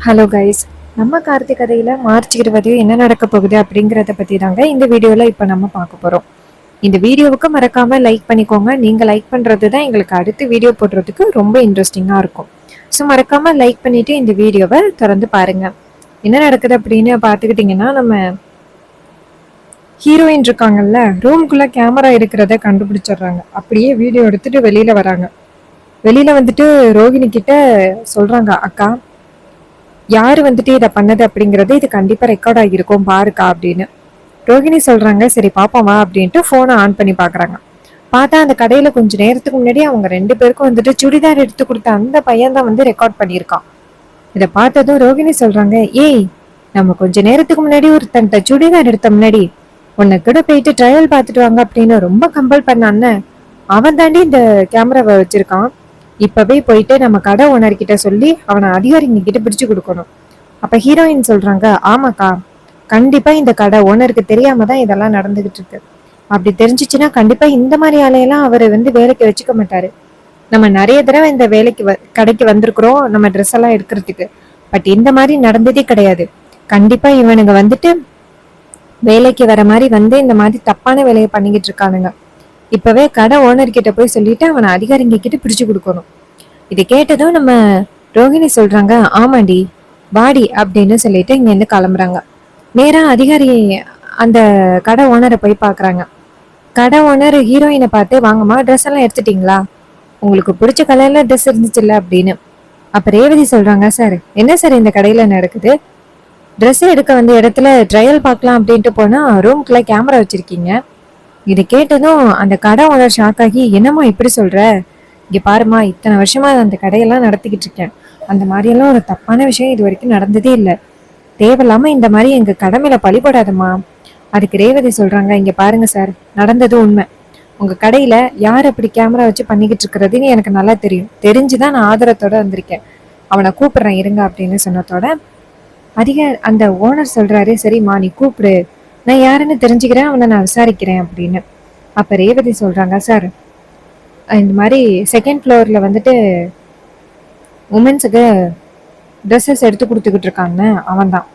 Hello guys, நம்ம கார்த்திக் கதையில் March 20 என்ன நடக்க போகுது அப்படிங்கிறத பற்றி தாங்க இந்த வீடியோவில் இப்போ நம்ம பார்க்க போகிறோம். இந்த வீடியோவுக்கு மறக்காமல் லைக் பண்ணிக்கோங்க. நீங்கள் லைக் பண்ணுறது தான் எங்களுக்கு அடுத்து வீடியோ போடுறதுக்கு ரொம்ப இன்ட்ரெஸ்டிங்காக இருக்கும். ஸோ மறக்காமல் லைக் பண்ணிவிட்டு இந்த வீடியோவை தொடர்ந்து பாருங்கள். என்ன நடக்குது அப்படின்னு பார்த்துக்கிட்டிங்கன்னா, நம்ம ஹீரோயின் இருக்காங்கல்ல, ரூம்குள்ளே கேமரா இருக்கிறத கண்டுபிடிச்சிடுறாங்க. அப்படியே வீடியோ எடுத்துகிட்டு வெளியில் வராங்க. வெளியில் வந்துட்டு ரோஹிணி கிட்ட சொல்கிறாங்க, அக்கா யார் வந்துட்டு இதை பண்ணது அப்படிங்கிறது இது கண்டிப்பாக ரெக்கார்ட் ஆகியிருக்கும் பாருக்கா அப்படின்னு. ரோஹிணி சொல்கிறாங்க, சரி பாப்போம் வா அப்படின்ட்டு ஃபோனை ஆன் பண்ணி பார்க்குறாங்க. பார்த்தா அந்த கடையில் கொஞ்சம் நேரத்துக்கு முன்னாடி அவங்க 2 பேருக்கும் வந்துட்டு சுடிதார் எடுத்து கொடுத்த அந்த பையன் தான் வந்து ரெக்கார்ட் பண்ணியிருக்கான். இதை பார்த்ததும் ரோஹிணி சொல்கிறாங்க, ஏய் நம்ம கொஞ்ச நேரத்துக்கு முன்னாடி ஒரு தன்ட்ட சுடிதார் எடுத்த முன்னாடி உன்னை கூட போயிட்டு ட்ரையல் பார்த்துட்டு வாங்க அப்படின்னு ரொம்ப கம்பல் பண்ணான்னு அவன் தாண்டி இந்த கேமராவை வச்சிருக்கான். இப்பவே போயிட்டு நம்ம கடை ஓனர்கிட்ட சொல்லி அவனை அதிகாரிங்க கிட்ட பிடிச்சு கொடுக்கணும். அப்ப ஹீரோயின் சொல்றாங்க, ஆமாக்கா கண்டிப்பா இந்த கடை ஓனருக்கு தெரியாம தான் இதெல்லாம் நடந்துகிட்டு இருக்கு. அப்படி தெரிஞ்சிச்சுன்னா கண்டிப்பா இந்த மாதிரி ஆளையெல்லாம் அவர் வந்து வேலைக்கு வச்சுக்க மாட்டாரு. நம்ம நிறைய தடவை இந்த வேலைக்கு கடைக்கு வந்திருக்கிறோம் நம்ம ட்ரெஸ் எல்லாம் எடுக்கிறதுக்கு. பட் இந்த மாதிரி நடந்ததே கிடையாது. கண்டிப்பா இவனுங்க வந்துட்டு வேலைக்கு வர மாதிரி வந்து இந்த மாதிரி தப்பான வேலையை பண்ணிக்கிட்டு இருக்கானுங்க. இப்பவே கடை ஓனர் கிட்ட போய் சொல்லிட்டு அவனை அதிகாரிங்க கிட்ட பிடிச்சு கொடுக்கணும். இதை கேட்டதும் நம்ம ரோஹிணி சொல்றாங்க, ஆமாண்டி வாடி அப்படின்னு சொல்லிட்டு இங்க இருந்து கிளம்புறாங்க. நேரா அதிகாரி அந்த கடை ஓனரை போய் பாக்குறாங்க. கடை ஓனர் ஹீரோயினை பார்த்து, வாங்கம்மா ட்ரெஸ் எல்லாம் எடுத்துட்டீங்களா, உங்களுக்கு பிடிச்ச கலர்ல ட்ரெஸ் இருந்துச்சுல்ல அப்படின்னு. அப்ப ரேவதி சொல்றாங்க, சார் என்ன சார் இந்த கடையில நடக்குது, ட்ரெஸ் எடுக்க வந்த இடத்துல ட்ரையல் பார்க்கலாம் அப்படின்ட்டு போனா ரூம்குள்ள கேமரா வச்சிருக்கீங்க. இது கேட்டதும் அந்த கடை ஓனர் ஷாக் ஆகி, என்னம்மா இப்படி சொல்ற, இங்க பாருமா இத்தனை வருஷமா அந்த கடையெல்லாம் நடத்திக்கிட்டு இருக்கேன், அந்த மாதிரியெல்லாம் ஒரு தப்பான விஷயம் இது வரைக்கும் நடந்ததே இல்லை, தேவையில்லாம இந்த மாதிரி எங்க கடமையில பழிபடாதம்மா. அதுக்கு ரேவதி சொல்றாங்க, இங்க பாருங்க சார், நடந்தது உண்மை. உங்க கடையில யார் அப்படி கேமரா வச்சு பண்ணிக்கிட்டு இருக்கிறதுன்னு எனக்கு நல்லா தெரியும். தெரிஞ்சுதான் நான் ஆதரத்தோட வந்திருக்கேன். அவனை கூப்பிடுறேன் இருங்க அப்படின்னு சொன்னதோட அந்த ஓனர் சொல்றாரு, சரிம்மா நீ கூப்பிடு, நான் யாருன்னு தெரிஞ்சுக்கிறேன், அவனை நான் விசாரிக்கிறேன் அப்படின்னு. அப்ப ரேவதி சொல்றாங்க, சார் இந்த மாதிரி செகண்ட் ஃப்ளோர்ல வந்துட்டு உமன்ஸுக்கு ட்ரெஸ்ஸஸ் எடுத்து கொடுத்துக்கிட்டு இருக்காங்க, அவன் தான்.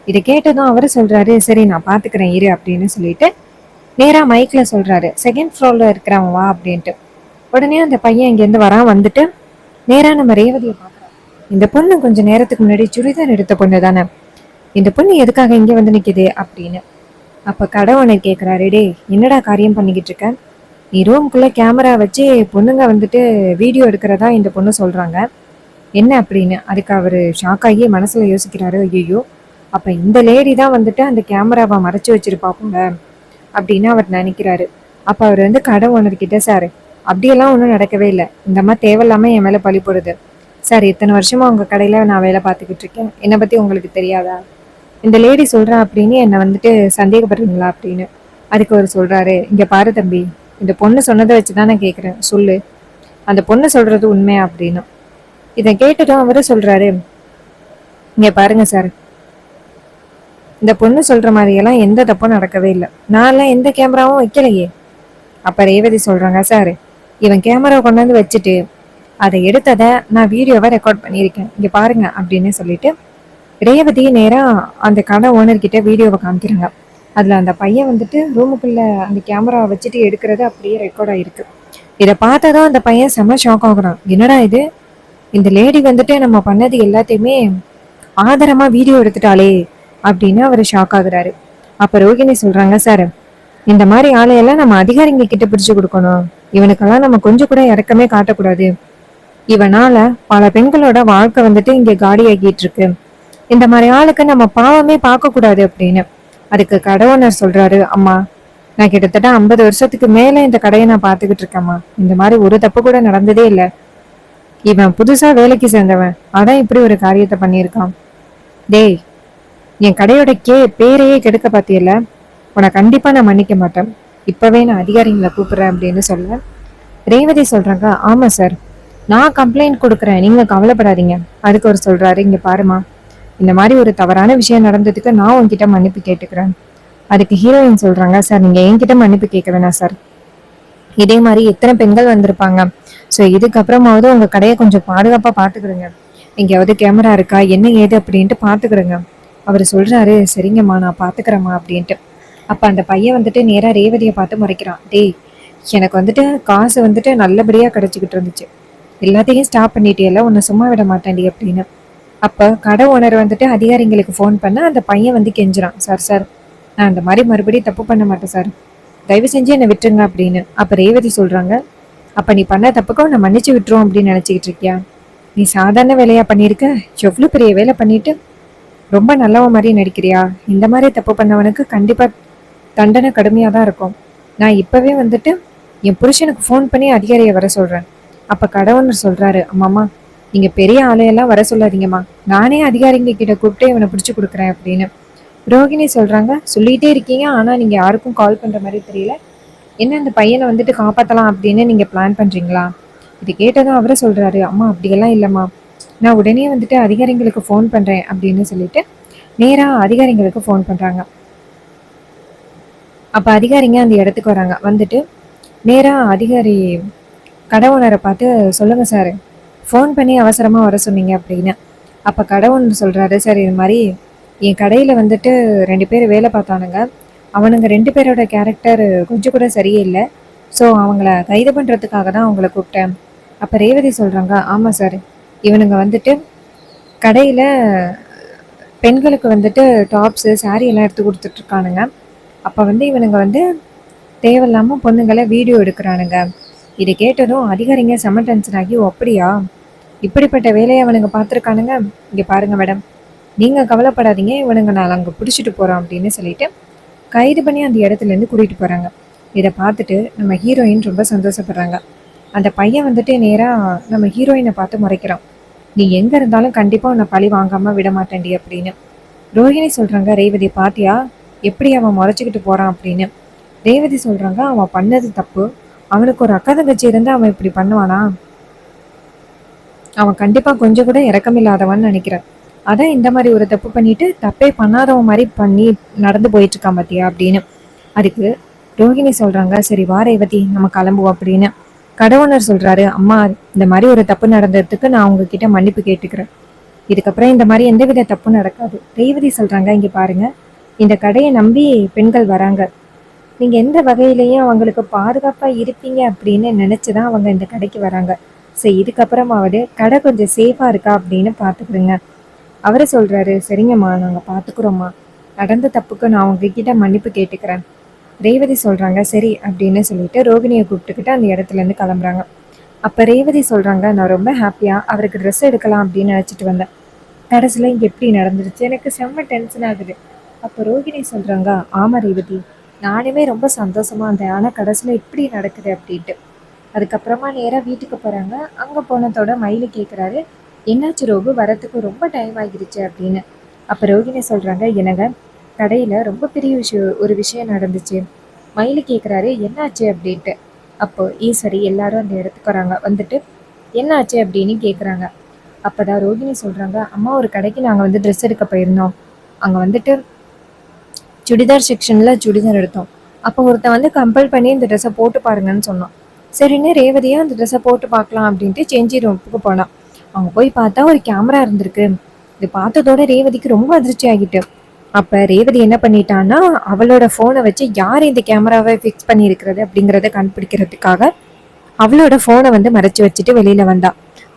இதை கேட்டதும் அவரு சொல்றாரு, சரி நான் பாத்துக்கிறேன் இரு அப்படின்னு சொல்லிட்டு நேரா மைக்ல சொல்றாரு, செகண்ட் ஃப்ளோர்ல இருக்கிறவன் வா அப்படின்ட்டு. உடனே அந்த பையன் இங்கேருந்து வரான். வந்துட்டு நேரா நம்ம ரேவதியை பார்க்குறான். இந்த பொண்ணு கொஞ்சம் நேரத்துக்கு முன்னாடி சுடிதார் எடுத்த பொண்ணு தானே, இந்த பொண்ணு எதுக்காக இங்கே வந்து நிற்கிது அப்படின்னு. அப்போ கடவுனை கேட்குறாரு, டே என்னடா காரியம் பண்ணிக்கிட்டு இருக்க, நீ ரூம்குள்ளே கேமரா வச்சு பொண்ணுங்க வந்துட்டு வீடியோ எடுக்கிறதா இந்த பொண்ணு சொல்கிறாங்க என்ன அப்படின்னு. அதுக்கு அவர் ஷாக் ஆகி மனசில் யோசிக்கிறாரு, ஐயோ அப்போ இந்த லேடி தான் வந்துட்டு அந்த கேமராவை மறைச்சி வச்சிருப்பா போல அப்படின்னு அவர் நினைக்கிறாரு. அப்போ அவர் வந்து கடை ஓனர்கிட்ட, சார் அப்படியெல்லாம் ஒன்றும் நடக்கவே இல்லை, இந்த மாதிரி தேவையில்லாமல் என் மேலே பழி போடுது சார், இத்தனை வருஷமா உங்கள் கடையில் நான் வேலை பார்த்துக்கிட்டு இருக்கேன், என்னை பற்றி உங்களுக்கு தெரியாதா, இந்த லேடி சொல்கிறேன் அப்படின்னு என்னை வந்துட்டு சந்தேகப்படுறீங்களா அப்படின்னு. அதுக்கு அவர் சொல்கிறாரு, இங்கே பாரு தம்பி, இந்த பொண்ணு சொன்னதை வச்சு தான் நான் கேட்குறேன், சொல்லு அந்த பொண்ணு சொல்கிறது உண்மையா அப்படின்னு. இதை கேட்டுட்டும் அவரு சொல்கிறாரு, இங்கே பாருங்க சார், இந்த பொண்ணு சொல்கிற மாதிரியெல்லாம் எந்த தப்பும் நடக்கவே இல்லை, நான்லாம் எந்த கேமராவும் வைக்கலையே. அப்போ ரேவதி சொல்கிறாங்க, சார் இவன் கேமரா கொண்டாந்து வச்சுட்டு அதை எடுத்ததை நான் வீடியோவை ரெக்கார்ட் பண்ணியிருக்கேன், இங்கே பாருங்க அப்படின்னு சொல்லிட்டு ரேவதி நேராக அந்த கடை ஓனர்கிட்ட வீடியோவை காமிக்கிறாங்க. அதில் அந்த பையன் வந்துட்டு ரூமுக்குள்ளே அந்த கேமராவை வச்சுட்டு எடுக்கிறது அப்படியே ரெக்கார்ட் ஆகிருக்கு. இதை பார்த்ததும் அந்த பையன் செம்ம ஷாக் ஆகுறான், என்னடா இது, இந்த லேடி வந்துட்டு நம்ம பண்ணது எல்லாத்தையுமே ஆதாரமாக வீடியோ எடுத்துட்டாளே அப்படின்னு அவர் ஷாக் ஆகுறாரு. அப்போ ரோகிணி சொல்கிறாங்க, சார் இந்த மாதிரி ஆளையெல்லாம் நம்ம அதிகாரிங்க கிட்ட பிடிச்சு கொடுக்கணும், இவனுக்கெல்லாம் நம்ம கொஞ்சம் கூட இறக்கமே காட்டக்கூடாது, இவனால பல பெண்களோட வாழ்க்கை வந்துட்டு இங்கே காடி ஆகிட்டு இருக்கு, இந்த மாதிரி ஆளுக்கு நம்ம பாவமே பார்க்க கூடாது அப்படின்னு. அதுக்கு கடை ஓனர் சொல்றாரு, அம்மா நான் கிட்டத்தட்ட 50 வருஷத்துக்கு மேல இந்த கடையை நான் பார்த்துக்கிட்டு இருக்கேம்மா, இந்த மாதிரி ஒரு தப்பு கூட நடந்ததே இல்லை, இவன் புதுசா வேலைக்கு சேர்ந்தவன், அதான் இப்படி ஒரு காரியத்தை பண்ணியிருக்கான், டேய் என் கடையோட பேரையே கெடுக்க பார்த்தியல்ல, உன்னை கண்டிப்பா நான் மன்னிக்க மாட்டேன், இப்பவே நான் அதிகாரிங்களை கூப்பிடுறேன் அப்படின்னு சொல்ல ரேவதி சொல்றாங்க, ஆமா சார் நான் கம்ப்ளைண்ட் கொடுக்குறேன், நீங்க கவலைப்படாதீங்க. அதுக்கு அவர் சொல்றாரு, இங்க பாருமா, இந்த மாதிரி ஒரு தவறான விஷயம் நடந்ததுக்கு நான் உங்ககிட்ட மன்னிப்பு கேட்டுக்கிறேன். அதுக்கு ஹீரோயின் சொல்றாங்க, சார் நீங்க என்கிட்ட மன்னிப்பு கேட்க வேணாம் சார், இதே மாதிரி எத்தனை பெண்கள் வந்திருப்பாங்க, ஸோ இதுக்கப்புறமாவது உங்க கடையை கொஞ்சம் பாதுகாப்பா பார்த்துக்கிடுங்க, எங்கேயாவது கேமரா இருக்கா என்ன ஏது அப்படின்ட்டு பார்த்துக்கிடுங்க. அவர் சொல்றாரு சரிங்கம்மா நான் பார்த்துக்கிறேம்மா அப்படின்ட்டு. அப்போ அந்த பையன் வந்துட்டு நேராக ரேவதியை பார்த்து முறைக்கிறான். டேய், எனக்கு வந்துட்டு காசு வந்துட்டு நல்லபடியாக கிடச்சிக்கிட்டு இருந்துச்சு, எல்லாத்தையும் ஸ்டாப் பண்ணிட்டேல, உன்னை சும்மா விட மாட்டேன்டி அப்படின்னு. அப்போ கடை ஓனர் வந்துட்டு அதிகாரிங்களுக்கு ஃபோன் பண்ண அந்த பையன் வந்து கெஞ்சுறான். சார் சார், நான் அந்த மாதிரி மறுபடியும் தப்பு பண்ண மாட்டேன் சார், தயவு செஞ்சு என்னை விட்டுருங்க அப்படின்னு. அப்போ ரேவதி சொல்கிறாங்க, அப்போ நீ பண்ண தப்புக்கும் நான் மன்னிச்சு விட்டுரும் அப்படின்னு நினச்சிக்கிட்டு இருக்கியா? நீ சாதாரண வேலையாக பண்ணியிருக்க, எவ்வளோ பெரிய வேலை பண்ணிட்டு ரொம்ப நல்லவ மாதிரி நடிக்கிறியா? இந்த மாதிரி தப்பு பண்ணவனுக்கு கண்டிப்பாக தண்டனை கடுமையாக தான் இருக்கும். நான் இப்போவே வந்துட்டு என் புருஷனுக்கு ஃபோன் பண்ணி அதிகாரியை வர சொல்கிறேன். அப்போ கடவுள்னு சொல்கிறாரு, அம்மாம்மா நீங்கள் பெரிய ஆளையெல்லாம் வர சொல்லாதீங்கம்மா, நானே அதிகாரிங்க கிட்ட கூப்பிட்டு இவனை பிடிச்சி கொடுக்குறேன் அப்படின்னு. ரோகிணி சொல்கிறாங்க, சொல்லிகிட்டே இருக்கீங்க ஆனால் நீங்கள் யாருக்கும் கால் பண்ணுற மாதிரி தெரியல, என்ன அந்த பையனை வந்துட்டு காப்பாற்றலாம் அப்படின்னு நீங்கள் பிளான் பண்ணுறீங்களா? இது கேட்டதும் அவரை சொல்கிறாரு, அம்மா அப்படியெல்லாம் இல்லைம்மா, நான் உடனே வந்துட்டு அதிகாரிங்களுக்கு ஃபோன் பண்ணுறேன் அப்படின்னு சொல்லிட்டு நேராக அதிகாரிங்களுக்கு ஃபோன் பண்ணுறாங்க. அப்போ அதிகாரிங்க அந்த இடத்துக்கு வராங்க. வந்துட்டு நேராக அதிகாரி கடை ஓனரை பார்த்து, சொல்லுங்கள் சார், ஃபோன் பண்ணி அவசரமாக வர சொன்னீங்க அப்படின்னு. அப்போ கடை ஓனர் சொல்கிறாரு, சார் இது மாதிரி என் கடையில் வந்துட்டு 2 பேர் வேலை பார்த்தானுங்க, அவனுங்க 2 பேரோட கேரக்டர் கொஞ்சம் கூட சரியே இல்லை, ஸோ அவங்கள கைது பண்ணுறதுக்காக தான் அவங்கள கூப்பிட்டேன். அப்போ ரேவதி சொல்கிறாங்க, ஆமாம் சார், இவனுங்க வந்துட்டு கடையில் பெண்களுக்கு வந்துட்டு டாப்ஸு சாரீ எல்லாம் எடுத்து கொடுத்துட்ருக்கானுங்க. அப்போ வந்து இவனுங்க வந்து தேவையில்லாமல் பொண்ணுங்களை வீடியோ எடுக்கிறானுங்க. இதை கேட்டதும் அதிகாரிங்க செம டென்ஷன் ஆகி, அப்படியா, இப்படிப்பட்ட வேலையை அவனுங்க பார்த்துருக்கானுங்க, இங்கே பாருங்கள் மேடம், நீங்கள் கவலைப்படாதீங்க, இவனுங்க நான் அங்கே பிடிச்சிட்டு போகிறோம் அப்படின்னு சொல்லிட்டு கைது பண்ணி அந்த இடத்துலேருந்து கூட்டிகிட்டு போகிறாங்க. இதை பார்த்துட்டு நம்ம ஹீரோயின் ரொம்ப சந்தோஷப்படுறாங்க. அந்த பையன் வந்துட்டு நேராக நம்ம ஹீரோயினை பார்த்து முறைக்கிறான், நீ எங்கே இருந்தாலும் கண்டிப்பாக உன்னை பழி வாங்காமல் விட மாட்டேன்டி அப்படின்னு. ரோஹிணி சொல்கிறாங்க, ரேவதி பாத்தியா எப்படி அவன் முறைச்சிக்கிட்டு போகிறான் அப்படின்னு. ரேவதி சொல்கிறாங்க, அவன் பண்ணது தப்பு, அவனுக்கு ஒரு அக்கா தங்கச்சி இருந்து அவன் இப்படி பண்ணுவானா? அவன் கண்டிப்பாக கொஞ்சம் கூட இறக்கமில்லாதவன்னு நினைக்கிறேன். அதான் இந்த மாதிரி ஒரு தப்பு பண்ணிட்டு தப்பே பண்ணாதவன் மாதிரி பண்ணி நடந்து போயிட்டு இருக்கான் பாத்தியா அப்படின்னு. அதுக்கு ரோஹிணி சொல்கிறாங்க, சரி வா ரேவதி நம்ம கிளம்புவோம் அப்படின்னு. கடவுளர் சொல்கிறாரு, அம்மா இந்த மாதிரி ஒரு தப்பு நடந்ததுக்கு நான் உங்ககிட்ட மன்னிப்பு கேட்டுக்கிறேன், இதுக்கப்புறம் இந்த மாதிரி எந்தவித தப்பும் நடக்காது. ரேவதி சொல்கிறாங்க, இங்கே பாருங்க, இந்த கடையை நம்பி பெண்கள் வராங்க, நீங்கள் எந்த வகையிலையும் அவங்களுக்கு பாதுகாப்பாக இருப்பீங்க அப்படின்னு நினச்சி தான் அவங்க இந்த கடைக்கு வராங்க. சரி, இதுக்கப்புறமாவது கடை கொஞ்சம் சேஃபாக இருக்கா அப்படின்னு பார்த்துக்குறேங்க. அவரை சொல்கிறாரு, சரிங்கம்மா நாங்கள் பார்த்துக்குறோம்மா, நடந்த தப்புக்கு நான் உங்ககிட்ட மன்னிப்பு கேட்டுக்கிறேன். ரேவதி சொல்கிறாங்க, சரி அப்படின்னு சொல்லிட்டு ரோகிணியை கூப்பிட்டுக்கிட்டு அந்த இடத்துலேருந்து கிளம்புறாங்க. அப்போ ரேவதி சொல்கிறாங்க, நான் ரொம்ப ஹாப்பியாக அவருக்கு ட்ரெஸ் எடுக்கலாம் அப்படின்னு நினச்சிட்டு வந்தேன், கடைசியில் இங்கே எப்படி நடந்துருச்சு, எனக்கு செம்ம டென்ஷன் ஆகுது. அப்போ ரோகிணி சொல்கிறாங்க, ஆமாம் ரேவதி, நானுமே ரொம்ப சந்தோஷமாக இருந்தேன், ஆனால் கடைசியில் இப்படி நடக்குது அப்படின்ட்டு. அதுக்கப்புறமா நேராக வீட்டுக்கு போகிறாங்க. அங்கே போனதோட மயிலு கேட்குறாரு, என்னாச்சு ரோகு, வரத்துக்கு ரொம்ப டைம் ஆகிருச்சு அப்படின்னு. அப்போ ரோகிணி சொல்கிறாங்க, எனக்கு கடையில் ரொம்ப பெரிய ஒரு விஷயம் நடந்துச்சு. மயிலு கேட்குறாரு, என்னாச்சு அப்படின்ட்டு. அப்போ ஈஸ்வரி எல்லாரும் அந்த இடத்துக்கு வராங்க. வந்துட்டு என்னாச்சு அப்படின்னு கேட்குறாங்க. அப்போ தான் ரோகிணி சொல்கிறாங்க, அம்மா ஒரு கடைக்கு நாங்கள் வந்து ட்ரெஸ் எடுக்க போயிருந்தோம், அங்கே வந்துட்டு சுடிதார் செக்ஷனில் சுடிதார் எடுத்தோம். அப்போ ஒருத்தன் வந்து கம்பல் பண்ணி இந்த ட்ரெஸ்ஸை போட்டு பாருங்கன்னு சொன்னான். சரின்னு ரேவதியை அந்த ட்ரெஸ்ஸை போட்டு பார்க்கலாம் அப்படின்ட்டு சேஞ்சிங் ரூமுக்கு போனான். அவங்க போய் பார்த்தா ஒரு கேமரா இருந்திருக்கு. இது பார்த்ததோட ரேவதிக்கு ரொம்ப அதிர்ச்சி ஆகிட்டு. அப்போ ரேவதி என்ன பண்ணிட்டான்னா, அவளோட ஃபோனை வச்சு யார் இந்த கேமராவை ஃபிக்ஸ் பண்ணியிருக்கிறது அப்படிங்கிறத கண்டுபிடிக்கிறதுக்காக அவளோட ஃபோனை வந்து மறைச்சி வச்சுட்டு வெளியில் வந்தா.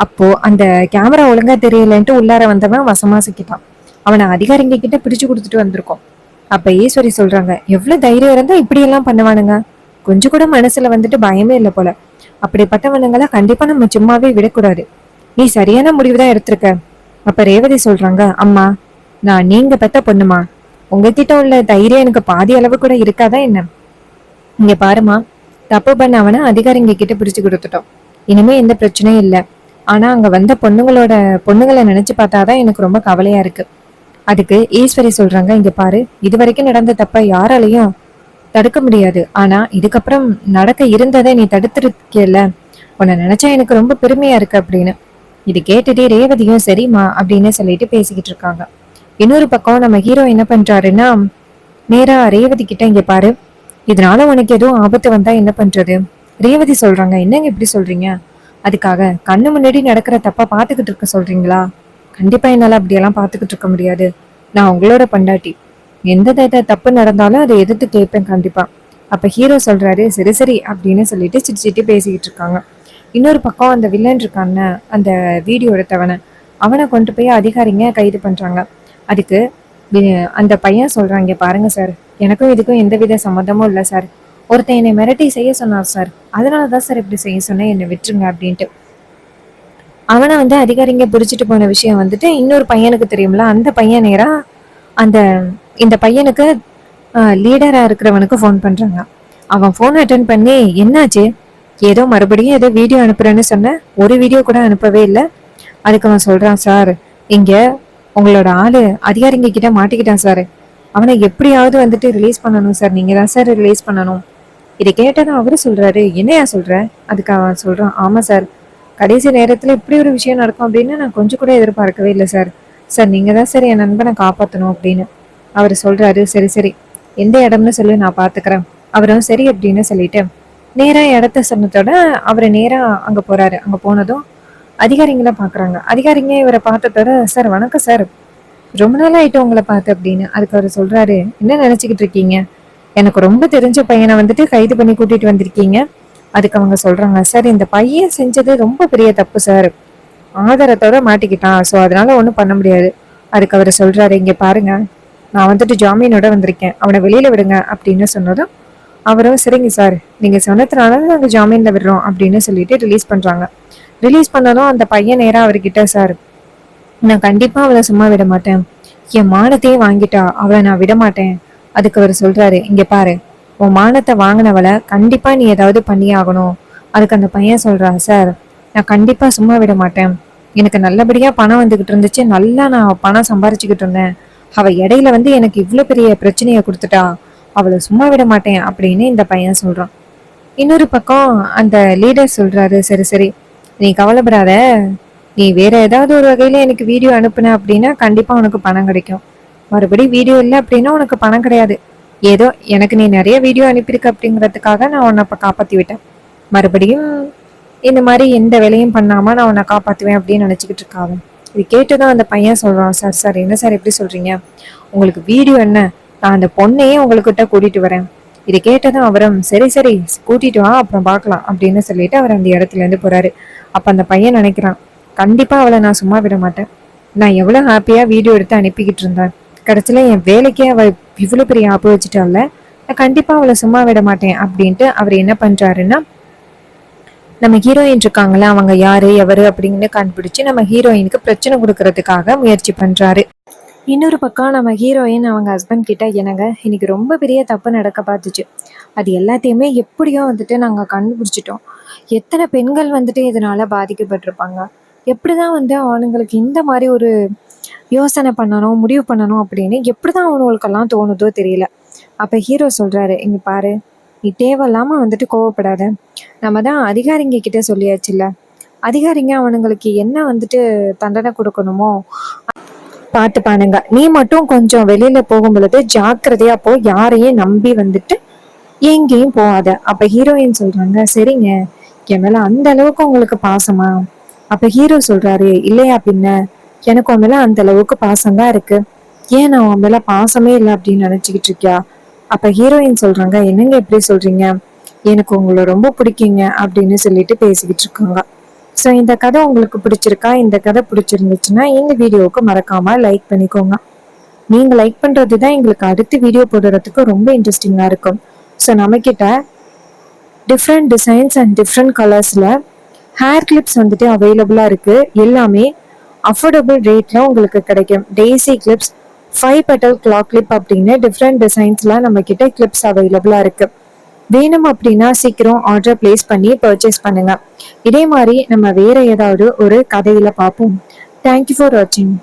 அப்போது அந்த கேமரா ஒழுங்காக தெரியலன்ட்டு உள்ளார வந்தவன் வசமாக சிக்கிட்டான். அவனை அதிகாரிங்க கிட்ட பிடிச்சு கொடுத்துட்டு வந்திருக்கோம். அப்போ ஈஸ்வரி சொல்கிறாங்க, எவ்வளோ தைரியம் இருந்தால் இப்படியெல்லாம் பண்ணுவானுங்க, கொஞ்சம் கூட மனசில் வந்துட்டு பயமே இல்லை போல, அப்படிப்பட்டவனுங்களை கண்டிப்பாக நம்ம சும்மாவே விடக்கூடாது, நீ சரியான முடிவு தான் எடுத்திருக்க. அப்போ ரேவதி சொல்கிறாங்க, அம்மா நான் நீங்கள் பெத்த பொண்ணுமா, உங்ககிட்ட உள்ள தைரியம் எனக்கு பாதி அளவு கூட இருக்காதா என்ன? இங்கே பாருமா, தப்பு பண்ண அவனை அதிகாரிங்க கிட்ட பிடிச்சு கொடுத்துட்டோம், இனிமே எந்த பிரச்சனையும் இல்லை. ஆனால் அங்கே வந்த பொண்ணுங்களை நினச்சி பார்த்தாதான் எனக்கு ரொம்ப கவலையாக இருக்குது. அதுக்கு ஈஸ்வரி சொல்கிறாங்க, இங்கே பாரு, இது வரைக்கும் நடந்த தப்பை யாராலையும் தடுக்க முடியாது, ஆனால் இதுக்கப்புறம் நடக்க இருந்ததை நீ தடுத்துருக்கல, உன்னை நினச்சா எனக்கு ரொம்ப பெருமையாக இருக்குது அப்படின்னு. இது கேட்டுட்டே ரேவதியும் சரிம்மா அப்படின்னு சொல்லிட்டு பேசிக்கிட்டு இருக்காங்க. இன்னொரு பக்கம் நம்ம ஹீரோ என்ன பண்ணுறாருன்னா, நேராக ரேவதி கிட்ட, இங்கே பாரு, இதனால உனக்கு எதுவும் ஆபத்து வந்தால் என்ன பண்ணுறது? ரேவதி சொல்கிறாங்க, என்னங்க இப்படி சொல்கிறீங்க, அதுக்காக கண்ணு முன்னாடி நடக்கிற தப்பை பார்த்துக்கிட்டு இருக்க சொல்கிறீங்களா? கண்டிப்பா என்னால அப்படியெல்லாம் பார்த்துக்கிட்டு இருக்க முடியாது. நான் உங்களோட பொண்டாட்டி. எந்த தப்பு நடந்தாலும் அதை எதிர்த்து கேட்பேன் கண்டிப்பா. அப்ப ஹீரோ சொல்றாரு, சரி சரி அப்படின்னு சொல்லிட்டு சிரிச்சிட்டு பேசிக்கிட்டு இருக்காங்க. இன்னொரு பக்கம் அந்த வில்லன் இருக்கான்ல, அந்த வீடியோ எடுத்தவனை, அவனை கொண்டு போய் அதிகாரிங்க கைது பண்றாங்க. அதுக்கு அந்த பையன் சொல்றான், இங்க பாருங்க சார், எனக்கும் இதுக்கும் எந்தவித சம்மந்தமும் இல்லை சார். ஒருத்தன் என்னை மிரட்டி செய்ய சொன்னார் சார், அதனாலதான் சார் இப்படி செய்ய சொன்னேன், என்னை விட்டுருங்க அப்படின்ட்டு. அவனை அதிகாரிங்க பிடிச்சிட்டு போன விஷயம் இன்னொரு பையனுக்கு தெரியும்ல, அந்த பையன் நேரா அந்த இந்த பையனுக்கு லீடரா இருக்கிறவனுக்கு ஃபோன் பண்றாங்க. அவன் ஃபோன் அட்டன் பண்ணி, என்னாச்சு, ஏதோ மறுபடியும் ஏதோ வீடியோ அனுப்புறேன்னு சொன்ன, ஒரு வீடியோ கூட அனுப்பவே இல்லை. அதுக்கு அவன் சொல்றான், சார் இங்க உங்களோட ஆளு அதிகாரிங்க கிட்ட மாட்டிக்கிட்டான் சார், அவனை எப்படியாவது ரிலீஸ் பண்ணணும் சார், நீங்க தான் சார் ரிலீஸ் பண்ணணும். இதை கேட்டதும் அவரு சொல்றாரு, என்னையா சொல்ற? அதுக்கு அவன் சொல்றான், ஆமா சார், கடைசி நேரத்துல இப்படி ஒரு விஷயம் நடக்கும் அப்படின்னு நான் கொஞ்சம் கூட எதிர்பார்க்கவே இல்லை சார். சார் நீங்க தான் சார் என் நண்பனை காப்பாற்றணும் அப்படின்னு. அவர் சொல்றாரு, சரி சரி, எந்த இடம்னு சொல்லி நான் பாத்துக்கிறேன். அவரும் சரி அப்படின்னு சொல்லிட்டு நேரா இடத்த சொன்னதோட அவரை நேரா அங்க போறாரு. அங்க போனதும் அதிகாரிங்களை பாக்குறாங்க. அதிகாரிங்க இவரை பார்த்ததோட, சார் வணக்கம் சார், ரொம்ப நாள் ஆயிட்டு உங்களை பார்த்து அப்படின்னு. அதுக்கு அவர் சொல்றாரு, என்ன நினைச்சுக்கிட்டு இருக்கீங்க, எனக்கு ரொம்ப தெரிஞ்ச பையனை கைது பண்ணி கூட்டிட்டு வந்திருக்கீங்க. அதுக்கு அவங்க சொல்றாங்க, சார் இந்த பையன் செஞ்சது ரொம்ப பெரிய தப்பு சார், ஆதாரத்தோட மாட்டிக்கிட்டான், ஸோ அதனால ஒன்றும் பண்ண முடியாது. அதுக்கு அவர் சொல்றாரு, இங்க பாருங்க, நான் ஜாமீனோட வந்திருக்கேன், அவனை வெளியில விடுங்க அப்படின்னு சொன்னதும் அவரும் சரிங்க சார், நீங்க சொன்னதுனால நாங்கள் ஜாமீன்ல விடுறோம் அப்படின்னு சொல்லிட்டு ரிலீஸ் பண்றாங்க. ரிலீஸ் பண்ணதும் அந்த பையன் நேரா அவர்கிட்ட, சார் நான் கண்டிப்பா அவளை சும்மா விட மாட்டேன், என் மானத்தையே வாங்கிட்டா, அவளை நான் விட மாட்டேன். அதுக்கு அவர் சொல்றாரு, இங்க பாரு, உன் மானத்தை வாங்கினவளை கண்டிப்பா நீ ஏதாவது பண்ணி ஆகணும். அதுக்கு அந்த பையன் சொல்றான், சார் நான் கண்டிப்பா சும்மா விட மாட்டேன், எனக்கு நல்லபடியா பணம் வந்துகிட்டு இருந்துச்சு, நல்லா நான் பணம் சம்பாரிச்சுக்கிட்டு இருந்தேன், அவ இடையில எனக்கு இவ்வளவு பெரிய பிரச்சனைய கொடுத்துட்டா, அவளை சும்மா விட மாட்டேன் அப்படின்னு இந்த பையன் சொல்றான். இன்னொரு பக்கம் அந்த லீடர் சொல்றாரு, சரி சரி, நீ கவலைப்படாத, நீ வேற ஏதாவது ஒரு வகையில எனக்கு வீடியோ அனுப்புன அப்படின்னா கண்டிப்பா உனக்கு பணம் கிடைக்கும். மறுபடியும் வீடியோ இல்லை அப்படின்னா உனக்கு பணம் கிடையாது. ஏதோ எனக்கு நீ நிறைய வீடியோ அனுப்பியிருக்க அப்படிங்கிறதுக்காக நான் உன்னை அப்ப காப்பாத்தி விட்டேன். மறுபடியும் இந்த மாதிரி எந்த வேலையும் பண்ணாம நான் உன்னை காப்பாத்துவேன் அப்படின்னு நினைச்சுக்கிட்டு இருக்காங்க. இது கேட்டுதான் அந்த பையன் சொல்றான், சார் சார் என்ன சார் எப்படி சொல்றீங்க, உங்களுக்கு வீடியோ என்ன, நான் அந்த பொண்ணையே உங்ககிட்ட கூட்டிட்டு வரேன். இதை கேட்டதும் அவரும் சரி சரி கூட்டிட்டு வா, அப்புறம் பார்க்கலாம் அப்படின்னு சொல்லிட்டு அவர் அந்த இடத்துல இருந்து போறாரு. அப்ப அந்த பையன் நினைக்கிறான், கண்டிப்பா அவளை நான் சும்மா விட மாட்டேன், நான் எவ்வளவு ஹாப்பியா வீடியோ எடுத்து அனுப்பிக்கிட்டு இருந்தேன், கடைசியில என் வேலைக்கே அவள் இவ்வளவு பெரிய ஆப்பு வச்சுட்டால, நான் கண்டிப்பா அவளை சும்மா விட மாட்டேன் அப்படின்ட்டு அவர் என்ன பண்றாருன்னா, நம்ம ஹீரோயின் இருக்காங்கள, அவங்க யாரு எவரு அப்படின்னு கண்டுபிடிச்சு நம்ம ஹீரோயினுக்கு பிரச்சனை கொடுக்கறதுக்காக முயற்சி பண்றாரு. இன்னொரு பக்கம் நம்ம ஹீரோயின் அவங்க ஹஸ்பண்ட் கிட்ட, எனக்கு இன்னைக்கு ரொம்ப பெரிய தப்பு நடக்க பார்த்துச்சு, அது எல்லாத்தையுமே எப்படியோ நாங்கள் கண்டுபிடிச்சிட்டோம், எத்தனை பெண்கள் இதனால பாதிக்கப்பட்டிருப்பாங்க, எப்படிதான் அவனுங்களுக்கு இந்த மாதிரி ஒரு யோசனை பண்ணணும் முடிவு பண்ணணும் அப்படின்னு எப்படிதான் அவனுங்களுக்கெல்லாம் தோணுதோ தெரியல. அப்ப ஹீரோ சொல்றாரு, இங்க பாரு, நீ தேவையில்லாம கோவப்படாத, நம்ம தான் அதிகாரிங்க கிட்ட சொல்லியாச்சுல்ல, அதிகாரிங்க அவனுங்களுக்கு என்ன தண்டனை கொடுக்கணுமோ பார்த்துப்பானுங்க, நீ மட்டும் கொஞ்சம் வெளியில போகும் பொழுது ஜாக்கிரதையா போ, யாரையும் நம்பி எங்கேயும் போகாத. அப்ப ஹீரோயின் சொல்றாங்க, சரிங்க, என் மேல அந்த அளவுக்கு உங்களுக்கு பாசமா? அப்ப ஹீரோ சொல்றாரு, இல்லையா பின்ன, எனக்கு உன் மேல அந்த அளவுக்கு பாசம்தான் இருக்கு, ஏன் நான் உன் மேல பாசமே இல்லை அப்படின்னு நினைச்சுக்கிட்டு இருக்கியா? அப்ப ஹீரோயின் சொல்றாங்க, என்னங்க எப்படி சொல்றீங்க, எனக்கு உங்களை ரொம்ப பிடிக்குங்க அப்படின்னு சொல்லிட்டு பேசிக்கிட்டு இருக்காங்க. ஸோ இந்த கதை உங்களுக்கு பிடிச்சிருக்கா? இந்த கதை பிடிச்சிருந்துச்சுன்னா எங்க வீடியோவுக்கு மறக்காம லைக் பண்ணிக்கோங்க. நீங்க லைக் பண்றது தான் எங்களுக்கு அடுத்த வீடியோ போடுறதுக்கு ரொம்ப இன்ட்ரெஸ்டிங்கா இருக்கும். ஸோ நம்ம கிட்ட டிஃப்ரெண்ட் டிசைன்ஸ் அண்ட் டிஃப்ரெண்ட் கலர்ஸ்ல ஹேர் கிளிப்ஸ் அவைலபிளா இருக்கு. எல்லாமே அஃபோர்டபுள் ரேட்ல உங்களுக்கு கிடைக்கும். Daisy clips, 5 petal claw clip அப்படின்னு டிஃப்ரெண்ட் டிசைன்ஸ்ல நம்ம கிட்ட கிளிப்ஸ் அவைலபிளா இருக்கு. வேணும் அப்படின்னா சீக்கிரம் ஆர்டர் பிளேஸ் பண்ணி பர்ச்சேஸ் பண்ணுங்க. இதே மாதிரி நம்ம வேற ஏதாவது ஒரு கதையில பார்ப்போம். தேங்க்யூ ஃபார் வாட்சிங்.